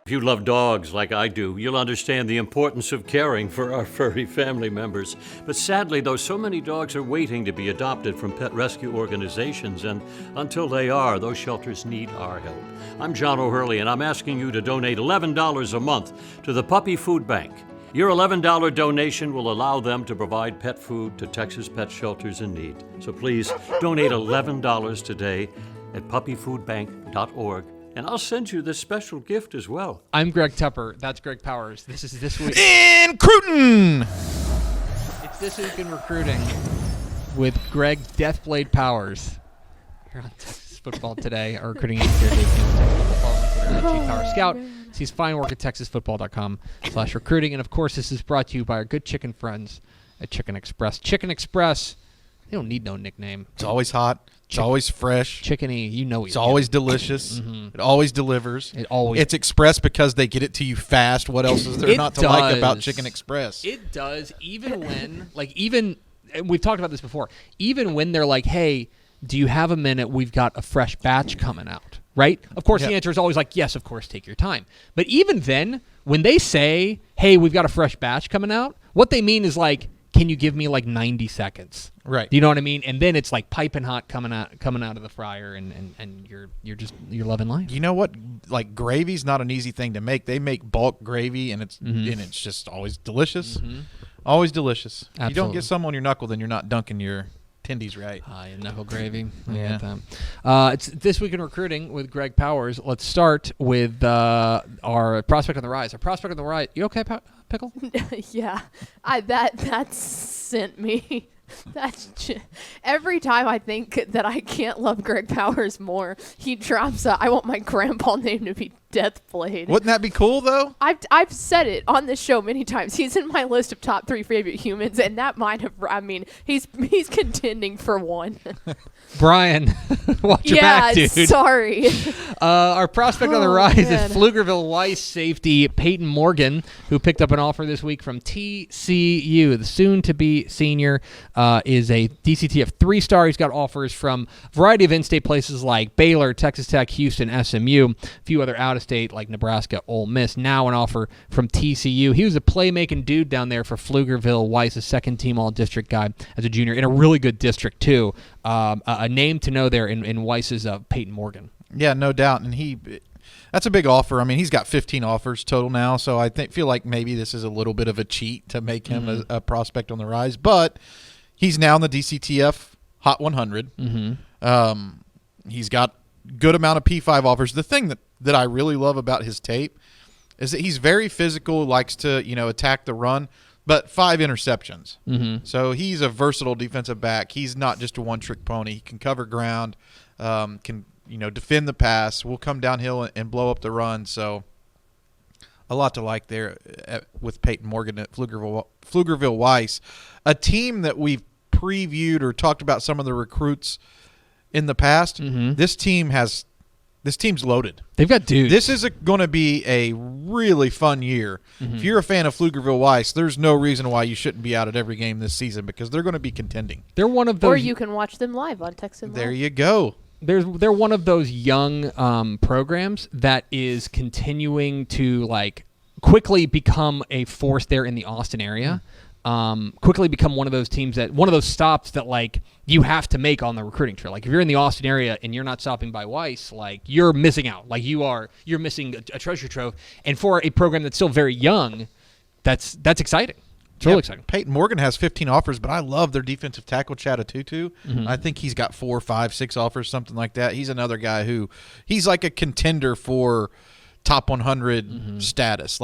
If you love dogs like I do, you'll understand the importance of caring for our furry family members. But sadly, though, so many dogs are waiting to be adopted from pet rescue organizations, and until they are, those shelters need our help. I'm John O'Hurley, and I'm asking you to donate $11 a month to the Puppy Food Bank. Your $11 donation will allow them to provide pet food to Texas pet shelters in need. So please donate $11 today at puppyfoodbank.org. And I'll send you this special gift as well. I'm Greg Tepper. That's Greg Powers. This is This Week in Cruton. It's This Week in Recruiting with Greg Deathblade Powers here on Texas Football Today. Our recruiting editor, Texas Football on Twitter, Chief Power Scout. Sees fine work at texasfootball.com/recruiting. And of course, this is brought to you by our good chicken friends at Chicken Express. Chicken Express, they don't need no nickname. It's always hot. It's always fresh. Chickeny, you know it's always delicious. Mm-hmm. It always delivers. It's express because they get it to you fast. What else is there not to like about Chicken Express? It does, even when, and we've talked about this before, even when they're like, hey, do you have a minute? We've got a fresh batch coming out, right? Of course, The answer is always like, yes, of course, take your time. But even then, when they say, hey, we've got a fresh batch coming out, what they mean is like, can you give me like 90 seconds? Right. Do you know what I mean? And then it's like piping hot coming out of the fryer, and you're loving life. You know what? Like gravy's not an easy thing to make. They make bulk gravy, and it's just always delicious. Mm-hmm. Always delicious. Absolutely. You don't get some on your knuckle, then you're not dunking your tendies right. Knuckle gravy. I get that. It's This Week in Recruiting with Greg Powers. Let's start with our prospect on the rise. Our prospect on the rise. You okay, Pickle? Yeah. That sent me. Every time I think that I can't love Greg Powers more, he drops I want my grandpa name to be Deathblade. Wouldn't that be cool, though? I've said it on this show many times. He's in my list of top 3 favorite humans, and that might have, he's contending for one. Brian, watch your back, dude. Sorry. Our prospect on the rise is Pflugerville Weiss safety Peyton Morgan, who picked up an offer this week from TCU. The soon-to-be senior is a DCTF 3-star. He's got offers from a variety of in-state places like Baylor, Texas Tech, Houston, SMU, a few other out-of-state like Nebraska, Ole Miss. Now an offer from TCU. He was a playmaking dude down there for Pflugerville Weiss, a second-team all-district guy as a junior in a really good district, too. A name to know there in Weiss's Peyton Morgan. Yeah, no doubt. And that's a big offer. I mean, he's got 15 offers total now, so I feel like maybe this is a little bit of a cheat to make him a prospect on the rise. But he's now in the DCTF Hot 100. Mm-hmm. He's got good amount of P5 offers. The thing that I really love about his tape is that he's very physical, likes to attack the run, but 5 interceptions. Mm-hmm. So he's a versatile defensive back. He's not just a one-trick pony. He can cover ground, can defend the pass, will come downhill and blow up the run. So a lot to like there with Peyton Morgan at Pflugerville Weiss, a team that we've previewed or talked about some of the recruits in the past. Mm-hmm. This team's loaded. They've got dudes. This is going to be a really fun year. Mm-hmm. If you're a fan of Pflugerville Weiss, there's no reason why you shouldn't be out at every game this season because they're going to be contending. They're one of those. Or you can watch them live on Texas Live. There you go. They're one of those young programs that is continuing to quickly become a force there in the Austin area. Quickly become one of those teams one of those stops that you have to make on the recruiting trail. Like if you're in the Austin area and you're not stopping by Weiss, you're missing out. You're missing a treasure trove. And for a program that's still very young, that's exciting. It's really exciting. Peyton Morgan has 15 offers, but I love their defensive tackle, Chad Atutu. Mm-hmm. I think he's got 4, 5, 6 offers, something like that. He's another guy he's like a contender for top 100 status.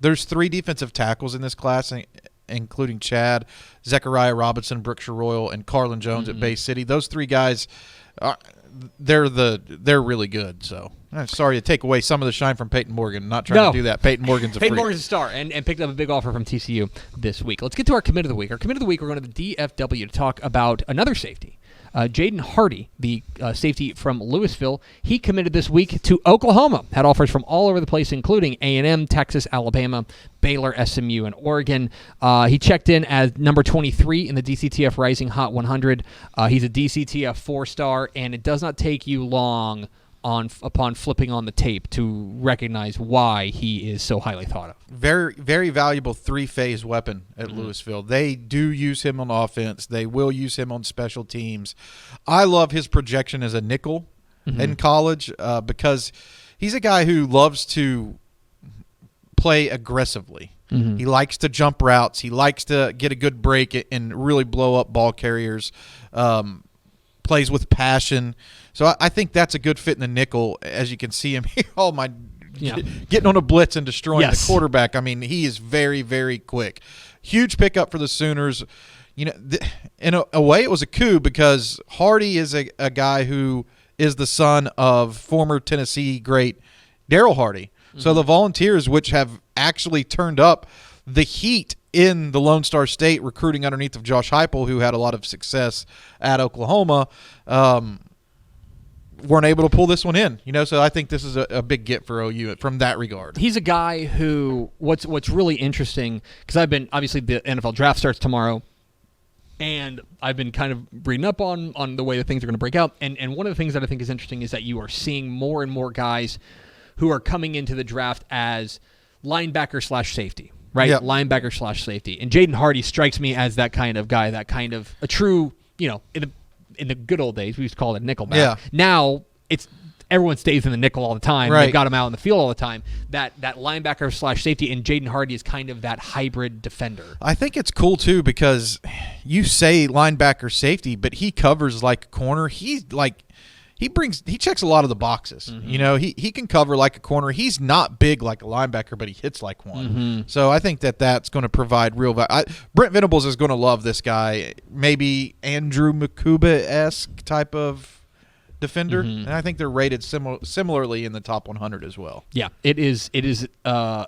There's 3 defensive tackles in this class, including Chad, Zechariah Robinson, Brooks Royal, and Carlin Jones at Bay City. Those 3 guys, they're really good. So I'm sorry to take away some of the shine from Peyton Morgan. I'm not trying to do that. Peyton Morgan's a star and picked up a big offer from TCU this week. Let's get to our commit of the week. Our commit of the week, we're going to the DFW to talk about another safety. Jaden Hardy, the safety from Louisville, he committed this week to Oklahoma. Had offers from all over the place, including A&M, Texas, Alabama, Baylor, SMU, and Oregon. He checked in as number 23 in the DCTF Rising Hot 100. He's a DCTF 4-star, and it does not take you long upon flipping on the tape to recognize why he is so highly thought of. Very, very valuable three-phase weapon at Louisville. They do use him on offense. They will use him on special teams. I love his projection as a nickel in college because he's a guy who loves to play aggressively. He likes to jump routes. He likes to get a good break and really blow up ball carriers. Plays with passion. So I think that's a good fit in the nickel. As you can see him here, getting on a blitz and destroying the quarterback. I mean, he is very, very quick. Huge pickup for the Sooners. You know, in a way, it was a coup because Hardy is a guy who is the son of former Tennessee great Daryl Hardy. So the Volunteers, which have actually turned up the heat in the Lone Star State recruiting underneath of Josh Heupel, who had a lot of success at Oklahoma, weren't able to pull this one in. You know, so I think this is a big get for OU from that regard. He's a guy who what's really interesting, because I've been, obviously the NFL draft starts tomorrow, and I've been kind of reading up on the way that things are going to break out. And one of the things that I think is interesting is that you are seeing more and more guys who are coming into the draft as linebacker/safety, right? Yep. Linebacker/safety. And Jaden Hardy strikes me as that kind of guy, that kind of a true, you know, in the good old days, we used to call it nickelback. Yeah. Now it's everyone stays in the nickel all the time. Right. They've got him out in the field all the time. That linebacker/safety, and Jaden Hardy is kind of that hybrid defender. I think it's cool too because you say linebacker safety, but he covers like a corner. He checks a lot of the boxes. You know, he can cover like a corner. He's not big like a linebacker, but he hits like one. So I think that's going to provide real value. Brent Venables is going to love this guy. Maybe Andrew Makuba-esque type of defender, and I think they're rated similarly in the top 100 as well. Yeah, it is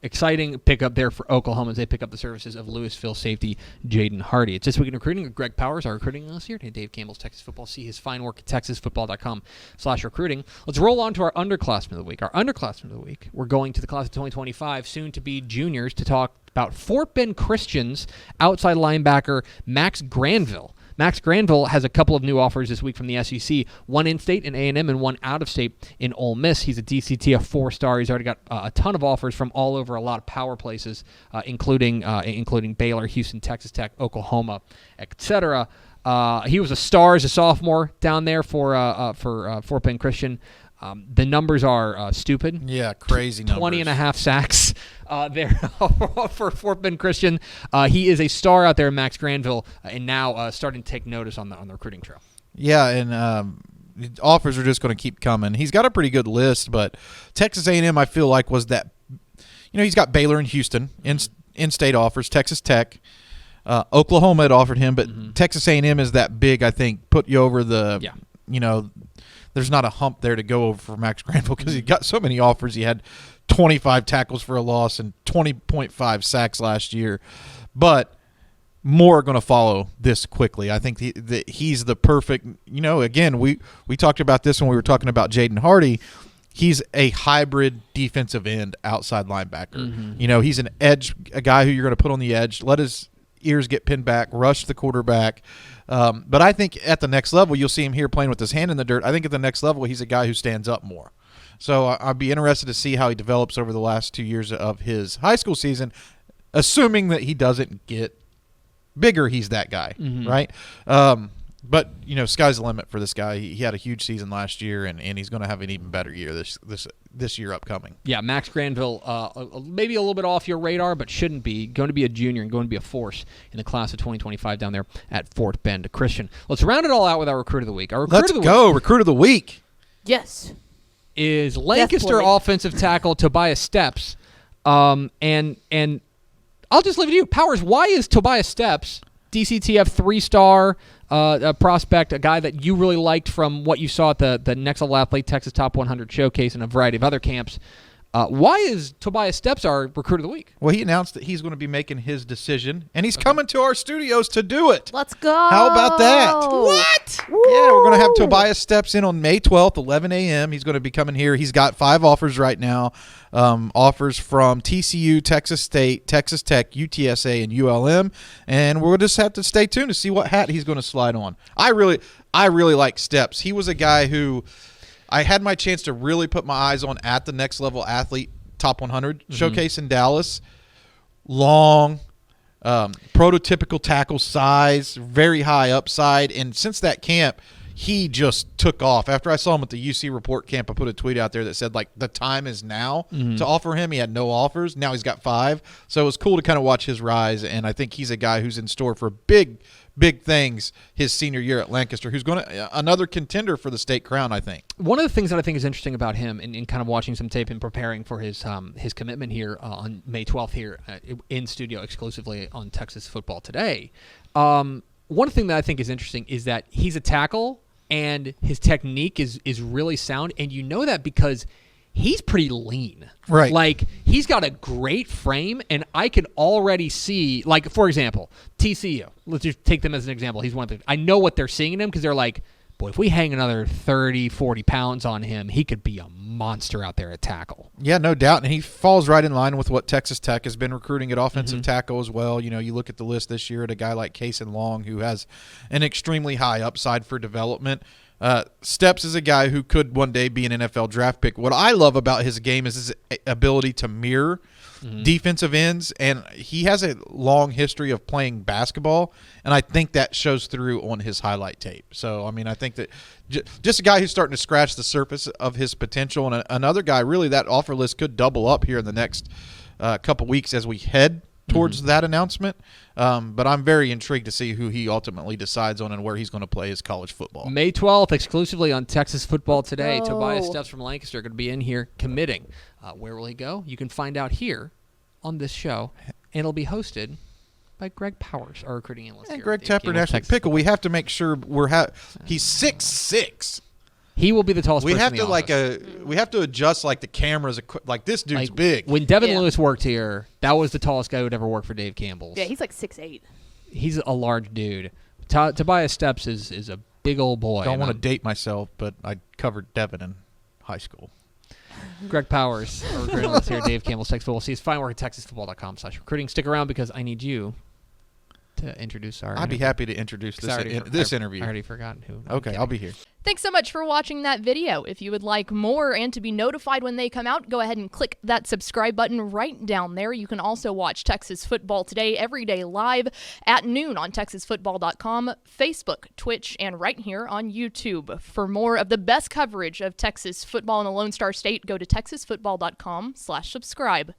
exciting pickup there for Oklahoma as they pick up the services of Louisville safety Jaden Hardy. It's This Week in Recruiting with Greg Powers, our recruiting analyst here at Dave Campbell's Texas Football. See his fine work at texasfootball.com/recruiting. Let's roll on to our underclassmen of the week. Our underclassmen of the week, we're going to the class of 2025, soon to be juniors, to talk about Fort Bend Christian's outside linebacker Max Granville. Max Granville has a couple of new offers this week from the SEC, one in-state in A&M and one out-of-state in Ole Miss. He's a DCT, a 4-star. He's already got a ton of offers from all over a lot of power places, including Baylor, Houston, Texas Tech, Oklahoma, etc. He was a star as a sophomore down there for Fort Bend Christian. The numbers are stupid. Yeah, crazy numbers. 20 and a half sacks there for Fort Bend Christian. He is a star out there, Max Granville, and now starting to take notice on the recruiting trail. Yeah, and offers are just going to keep coming. He's got a pretty good list, but Texas A&M I feel like was that. You know, he's got Baylor and Houston in-state offers, Texas Tech. Oklahoma had offered him, but Texas A&M is that big, I think, put you over the, you know, there's not a hump there to go over for Max Granville because he got so many offers. He had 25 tackles for a loss and 20.5 sacks last year. But more are going to follow this quickly. I think he's the perfect, you know, again, we talked about this when we were talking about Jaden Hardy. He's a hybrid defensive end outside linebacker. You know, he's an edge, a guy who you're going to put on the edge, let his ears get pinned back, rush the quarterback. But I think at the next level, you'll see him here playing with his hand in the dirt. I think at the next level, he's a guy who stands up more. So I'd be interested to see how he develops over the last 2 years of his high school season, assuming that he doesn't get bigger. He's that guy, right? But, you know, sky's the limit for this guy. He had a huge season last year, and he's going to have an even better year this year upcoming. Yeah, Max Granville, maybe a little bit off your radar, but shouldn't be. Going to be a junior and going to be a force in the class of 2025 down there at Fort Bend Christian. Let's round it all out with our Recruit of the Week. Let's go. Recruit of the Week. Yes. Is Lancaster offensive tackle Tobias Steps. And I'll just leave it to you. Powers, why is Tobias Steps, DCTF 3-star a prospect, a guy that you really liked from what you saw at the Next Level Athlete Texas Top 100 Showcase and a variety of other camps, why is Tobias Steps our Recruit of the Week? Well, he announced that he's going to be making his decision, and he's coming to our studios to do it. Let's go. How about that? What? Yeah, we're going to have Tobias Steps in on May 12th, 11 a.m. He's going to be coming here. He's got 5 offers right now. Offers from TCU, Texas State, Texas Tech, UTSA, and ULM. And we'll just have to stay tuned to see what hat he's going to slide on. I really like Steps. He was a guy who I had my chance to really put my eyes on at the next level athlete top 100 showcase in Dallas. Long, prototypical tackle size, very high upside. And since that camp, he just took off. After I saw him at the UC Report camp, I put a tweet out there that said, like, the time is now to offer him. He had no offers. Now he's got 5. So it was cool to kind of watch his rise. And I think he's a guy who's in store for big things his senior year at Lancaster, who's going to another contender for the state crown, I think. One of the things that I think is interesting about him in kind of watching some tape and preparing for his commitment here on May 12th here in studio exclusively on Texas Football Today, one thing that I think is interesting is that he's a tackle and his technique is really sound, and you know that because he's pretty lean. Right. Like, he's got a great frame, and I can already see, like, for example, TCU. Let's just take them as an example. He's one of the, I know what they're seeing in him because they're like, boy, if we hang another 30, 40 pounds on him, he could be a monster out there at tackle. Yeah, no doubt. And he falls right in line with what Texas Tech has been recruiting at offensive tackle as well. You know, you look at the list this year at a guy like Cason Long, who has an extremely high upside for development. Steps is a guy who could one day be an NFL draft pick. What I love about his game is his ability to mirror defensive ends, and he has a long history of playing basketball, and I think that shows through on his highlight tape. So, I mean, I think that just a guy who's starting to scratch the surface of his potential, and another guy, really, that offer list could double up here in the next couple weeks as we head towards that announcement. But I'm very intrigued to see who he ultimately decides on and where he's going to play his college football. May 12th, exclusively on Texas Football Today. go. Tobias Steps from Lancaster going to be in here committing. Where will he go? You can find out here on this show, and it'll be hosted by Greg Powers, our recruiting analyst. And here Greg at Dave Tepper, Campbell's National Texas Pickle, we have to make sure he's 6'6". He will be the tallest We person have in to the office. we have to adjust like the cameras. Like this dude's Like, big. When Devin Yeah. Lewis worked here, that was the tallest guy who'd ever worked for Dave Campbell's. Yeah, he's like 6'8". He's a large dude. Tobias Steps is a big old boy. Don't and want to I'm- date myself, but I covered Devin in high school. Greg Powers, our recruiting analyst here at Dave Campbell's Texas Football. See his fine work at texasfootball.com/recruiting. Stick around because I need you to introduce our I'd be happy to introduce this interview. I already forgot who. Okay, I'll be here. Thanks so much for watching that video. If you would like more and to be notified when they come out, go ahead and click that subscribe button right down there. You can also watch Texas Football Today every day live at noon on texasfootball.com, Facebook, Twitch, and right here on YouTube. For more of the best coverage of Texas football in the Lone Star State, go to texasfootball.com/subscribe.